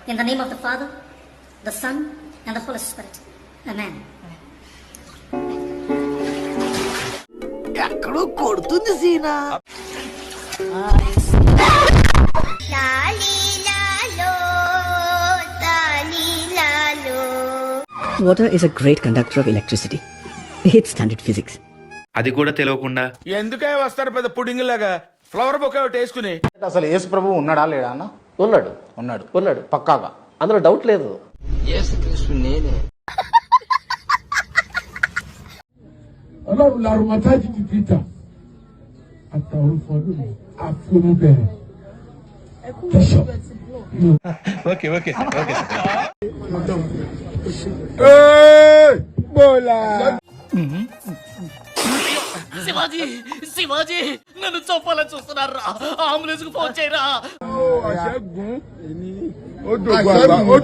In the name of the Father, the Son, and the Holy Spirit. Amen. ఎక్కడో కొడుతుంది సీనా. Water is a great conductor of electricity. It's standard physics. అది కూడా తెలియకుండా ఎందుకే వస్తారు పెద్ద పుడింగ్ లాగా ఫ్లవర్ బొకే ఒకటి వేసుకుని. అసలు యేసు ప్రభు ఉన్నాడా లేడా అన్న? ఉన్నాడు ఉన్నాడు ఉన్నాడు పక్కాగా, అందులో డౌట్ లేదు. Ọlọ́run la rheumatage ti Peter àtàwọn fọdún àfọmúbẹ̀rẹ̀ bishop. Okay okay okay. Shivaji Shivaji నన్ను చంపాలని చూస్తున్నారా? అంబులెన్స్ కు ఫోన్ చేయరా. Àṣẹ́gun ó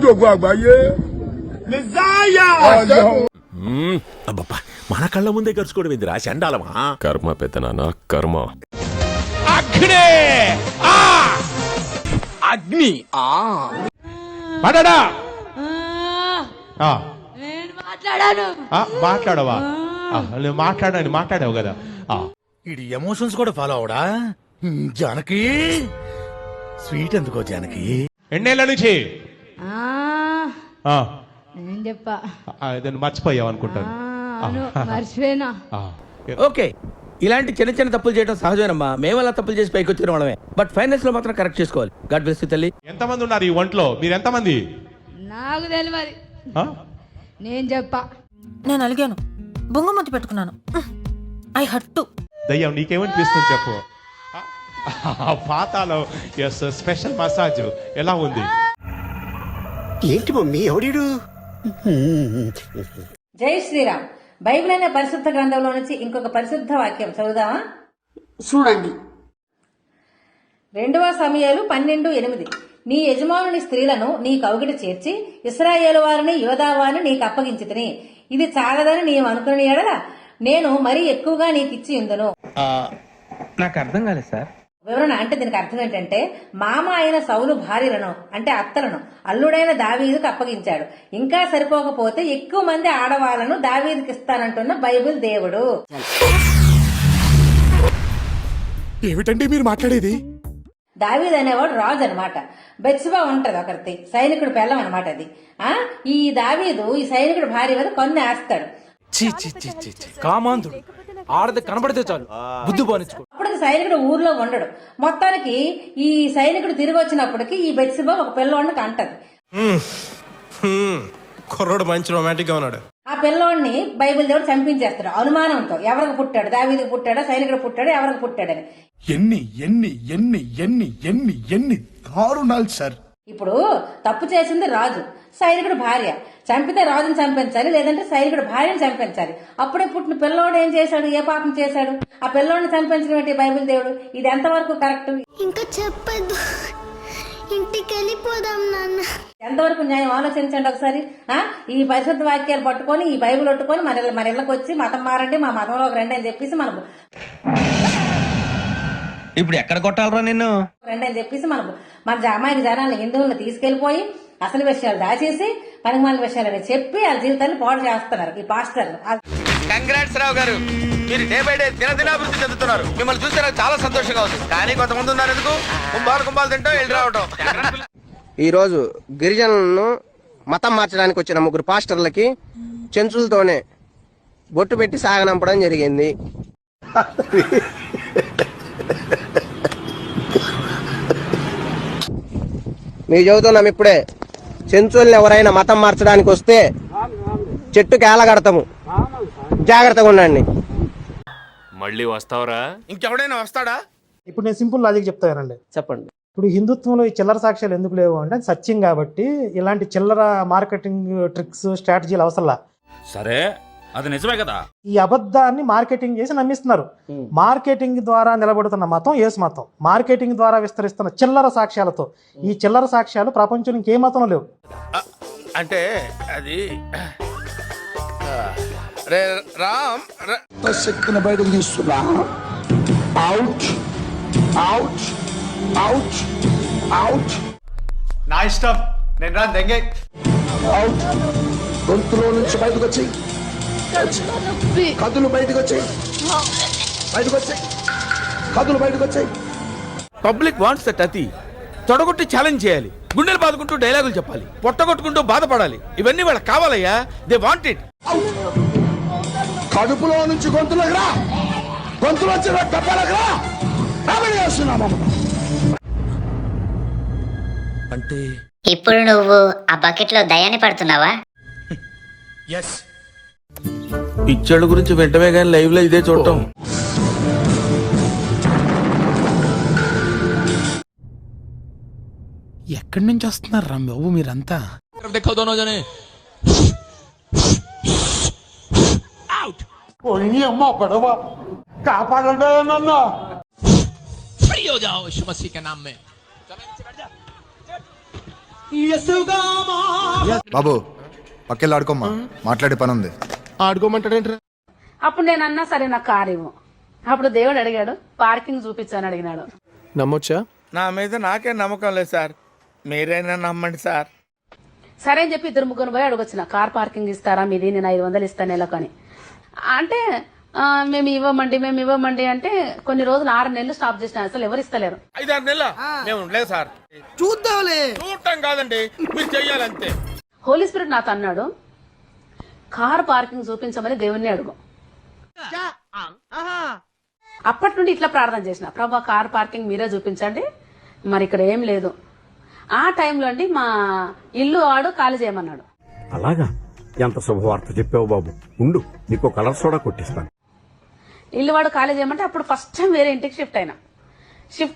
dògùn àgbáyé. Messiah Àṣẹ́gun. అబ్బబ్బా, మన కళ్ళ ముందే గడుచుకోవడం ఏందిరా చండాలమా? కర్మ పెద్దనాన్న కర్మ. అగ్ని అగ్ని మాట్లాడా మాట్లాడవా? మాట్లాడావు కదా. ఇది ఎమోషన్స్ కూడా ఫాలో అవడా? జానకి స్వీట్ ఎందుకో జానకి. ఎన్నేళ్ళ నుంచి నేను చెప్పా మర్చిపోయావు అనుకుంటాను. మర్చిపోయినా. ఓకే, ఇలాంటి చిన్న చిన్న తప్పులు చేయడం సహజమేనమ్మా. మేము అలా తప్పులు చేసి పైకి వచ్చిన వాళ్ళమే. బట్ ఫైనల్స్ లో మాత్రం కరెక్ట్ చేసుకోవాలి. గాడ్ బ్లెస్ యు తల్లి. ఎంతమంది ఉన్నారు ఈ ఒంట్లో? మీరు ఎంతమంది? నాకు తెలియదు. నేను చెప్పా. నేను అలిగాను, బొంగమతి పెట్టుకున్నాను. I hurt to. దయ్యం నీకేమనిపిస్తుంది చెప్పు. పాతాలో స్పెషల్ మసాజ్ ఎలా ఉంది? ఏంటి మమ్మీ ఎవడు? జై శ్రీరామ్. బైబిల్ అనే పరిశుద్ధ గ్రంథంలో నుంచి ఇంకొక పరిశుద్ధ వాక్యం చదువుదామా? చూడండి. 2 సమూయేలు 12:8. నీ యజమానుని స్త్రీలను నీ కౌగిట చేర్చి ఇశ్రాయేలు వారిని యోధా వారిని నీకు అప్పగించితిని. ఇది చాలదని నీవు అనుకుని ఎడల నేను మరీ ఎక్కువగా నీకు ఇచ్చి ఉందును. నాకు అర్థం కాలేదు సార్. వివరణ అంటే దీనికి అర్థం ఏంటంటే, మామ అయిన సౌలు భార్యలను అంటే అత్తలను అల్లుడైన దావీదుకు అప్పగించాడు. ఇంకా సరిపోకపోతే ఎక్కువ మంది ఆడవాళ్లను దావీదుకి ఇస్తానంటున్న బైబిల్ దేవుడు. ఏమిటండి మీరు మాట్లాడేది? దావీద్ అనేవాడు రాజు అనమాట. బెత్షెబా ఉంటది ఒకరిది, సైనికుడు పెళ్ళం అనమాట అది. ఈ దావీదు ఈ సైనికుడు భార్య మీద కన్ను వేస్తాడు. కామాంధుడు. ఆడది కనబడితే చాలు బుద్ధి పోనిచ్చుకో. అప్పుడు సైనికుడు ఊర్లో ఉండడు. మొత్తానికి ఈ సైనికుడు తిరిగి వచ్చినప్పటికి ఈ బెత్షెబా ఒక పిల్లోడిని కంటది. కుర్రోడు మంచి రొమాంటిక్ గా ఉన్నాడు. ఆ పిల్లోడిని బైబిల్ దేవుడు చంపించేస్తాడు అనుమానంతో. ఎవరికి పుట్టాడు? దావీదుకు పుట్టాడా, సైనికుడు పుట్టాడు, ఎవరికి పుట్టాడని. ఎన్ని ఎన్ని ఎన్ని ఎన్ని ఎన్ని ఎన్ని దారుణాలు సార్. ఇప్పుడు తప్పు చేసింది రాజు, సైనికుడు భార్య. చంపితే రాజుని చంపించాలి, లేదంటే సైనికుడు భార్యను చంపించాలి. అప్పుడే పుట్టిన పిల్లోడు ఏం చేశాడు? ఏ పాపం చేశాడు? ఆ పిల్లోడిని చంపించడం ఏంటి బైబిల్ దేవుడు? ఇది ఎంతవరకు కరెక్ట్? ఇంకా చెప్పదు, ఇంటికి వెళ్ళిపోదాం నాన్న. ఎంతవరకు న్యాయం ఆలోచించండి ఒకసారి. ఈ పరిశుద్ధ వాక్యాలు పట్టుకొని ఈ బైబిల్ పట్టుకొని మన ఇళ్ళకి వచ్చి మతం మారండి, మా మతంలోకి రండి అని చెప్పేసి మనకు ఇప్పుడు ఎక్కడ కొట్టాలరా నిన్ను రండి అని చెప్పేసి మన అమాయక జనాలను హిందువులను తీసుకెళ్లిపోయి అసలు విషయాలు దాచేసి పనిమాల విషయాలని చెప్పి వాళ్ళ జీవితాన్ని పాడు చేస్తున్నారు ఈ పాస్టర్లు. కంగ్రాట్స్ రావు గారు, మీరు డే బై డే దినదినాభివృద్ధి చెందుతున్నారు. మిమ్మల్ని చూస్తే నాకు చాలా సంతోషంగా ఉంది. కానీ కొంతమంది ఉన్నారు ఎందుకు కుంభాలు తింటాం వెళ్ళి రావటం. ఈ రోజు గిరిజనులను మతం మార్చడానికి వచ్చిన 3 పాస్టర్లకి చెంచులతోనే బొట్టు పెట్టి సాగనంపడం జరిగింది. మీకు చెబుతున్నాం ఇప్పుడే, చెంచుల్ని ఎవరైనా మతం మార్చడానికి వస్తే చెట్టుకి ఏలగడతాము, జాగ్రత్తగా ఉండండి. మళ్ళీ వస్తావరా? ఇంకెవడైనా వస్తాడా? ఇప్పుడు నేను సింపుల్ లాజిక్ చెప్తానండి. చెప్పండి. ఇప్పుడు హిందుత్వంలో ఈ చిల్లర సాక్ష్యాలు ఎందుకు లేవు అంటే సత్యం కాబట్టి. ఇలాంటి చిల్లర మార్కెటింగ్ ట్రిక్స్ స్ట్రాటజీలు అవసరంలా. సరే, అది నిజమే కదా. ఈ అబద్ధాన్ని మార్కెటింగ్ చేసి నమ్మిస్తున్నారు. మార్కెటింగ్ ద్వారా నిలబడుతున్న మతం యేసు మతం. మార్కెటింగ్ ద్వారా విస్తరిస్తున్న చిల్లర సాక్ష్యాలతో ఈ చిల్లర సాక్ష్యాలు ప్రపంచంలో ఇంకే మతంలో లేవు. అంటే అది రామ్ శక్తిని బయటకు తీస్తున్నా. Out out out out. నా ఇష్టం, నేను రా దెంగే. గొంతులో నుంచి బయటకు వచ్చాయి, కదులు బయటకు వచ్చాయి, బయటకు వచ్చాయి, కదులు బయటకు వచ్చాయి. పబ్లిక్ వాంట్స్ దట్ అతి. తొడగొట్టి ఛాలెంజ్ చేయాలి, గుండెలు బాదుకుంటూ డైలాగులు చెప్పాలి, పొట్టగొట్టుకుంటూ బాధపడాలి. ఇవన్నీ వాళ్ళకి కావాలయ్యా. They want it. కడుపులో నుంచి గొంతులోకి రా, గొంతులో వచ్చి డబ్బాలకు రా. అంటే ఇప్పుడు నువ్వు ఆ బకెట్ లో దయాన్ని పడుతున్నావా? పిచ్చోళ్ళ గురించి వెంటనే కానీ లైవ్ లో ఇదే చూడటం. ఎక్కడి నుంచి వస్తున్నారు రా బాబు మీరంతా? అమ్మ పడవ కాపాడండి నన్ను. బాబు పక్కెళ్ళి ఆడుకోమ్మా, మాట్లాడే పని ఉంది. ఆడుకోమంటాడేంట్రా? అప్పుడు నేను అన్నా సరే నాకు కారు ఇవ్వు. అప్పుడు దేవుడు అడిగాడు, పార్కింగ్ చూపించాను అడిగినాడు. నమ్మొచ్చా? నా మీద నాకే నమ్మకం లేదు సార్, మీరైనా నమ్మండి సార్. సరే అని చెప్పి 2 ముగ్గురు పోయి అడగొచ్చిన, కార్ పార్కింగ్ ఇస్తారా మీది, నేను 500 ఇస్తాను నెలకు. అంటే మేము ఇవ్వమండి అంటే కొన్ని రోజులు 6 నెలలు స్టాప్ చేసిన, అసలు ఎవరు ఇస్తలేరు. 5-6 నెలల మేము లేదు సార్. చూద్దాంలే, చూడటం కాదండి, మీరు చెయ్యాలంతే. హోలీ స్పిరిట్ నాతో అన్నాడు, కార్ పార్కింగ్ చూపించమని దేవుణ్ణి అడుగు. అప్పటి నుండి ఇట్లా ప్రార్థన చేసిన, ప్రభా కార్ పార్కింగ్ మీరే చూపించండి, మరి ఇక్కడ ఏం లేదు. ఆ టైంలో అండి మా ఇల్లు వాడు ఖాళీ చేయమన్నాడు. అలాగా? ఎంత శుభవార్త చెప్పావు బాబు. ఉండు, నీకు కలర్ సోడా కొట్టిస్తాను. ఇల్లు వాడు ఖాళీ చేయమంటే అప్పుడు ఫస్ట్ టైం వేరే ఇంటికి షిఫ్ట్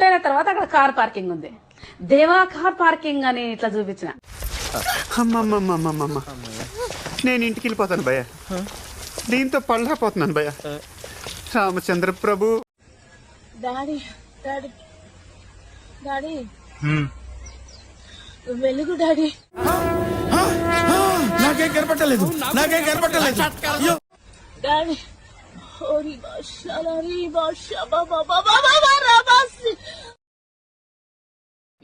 అయిన తర్వాత అక్కడ కార్ పార్కింగ్ ఉంది. దేవా కార్ పార్కింగ్ అని ఇట్లా చూపించిన. నేను ఇంటికి వెళ్ళిపోతాను భయ్య, దీంతో పళ్ళపోతున్నాను భయ్య. రామచంద్ర ప్రభు. డాడీ డాడీ డాడీ వెలుగు డాడీ. నాకేం కనపట్టలేదు. డాడీ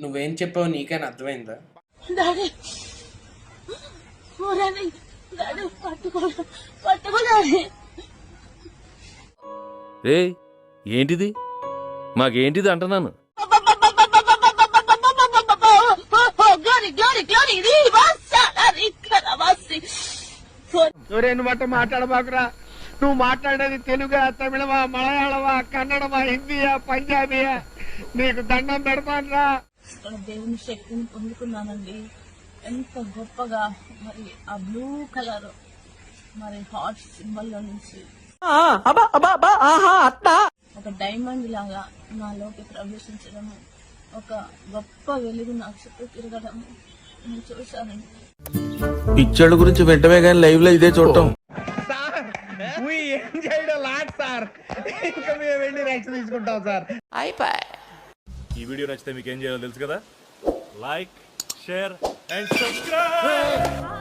నువ్వేం చెప్పావు నీకైనా అర్థమైందా? డాడీ డాడీ పట్టుకో డాడీ. రే ఏంటిది? మాకేంటిది అంటున్నాను. నువ్వు బట్ట మాట్లాడబాకురా. నువ్వు మాట్లాడేది తెలుగా, తమిళమా, మలయాళమా, కన్నడమా, హిందీయా, పంజాబీయా? నీకు దండం పెడతాను రా. దేవుని శక్తిని పొందుకున్నానండి, ఎంత గొప్పగా. మరి ఆ బ్లూ కలర్ మరి హార్ట్ సింబల్ లో నుంచి ఒక డైమండ్ లాగా నాలోకి ప్రవేశించడము, ఒక గొప్ప వెలుగు నా చుట్టూ తిరగడం నేను చూశానండి. పిచ్చోళ్ళ గురించి వెంటనే కానీ లైవ్ లో ఇదే చూడటం. ఏం చేయడం లాట్ సార్, ఇంకా మేము వెళ్ళి రైట్స్ తీసుకుంటాం సార్. ఈ వీడియో నచ్చితే మీకు ఏం చేయాలో తెలుసు కదా. Like, share and subscribe.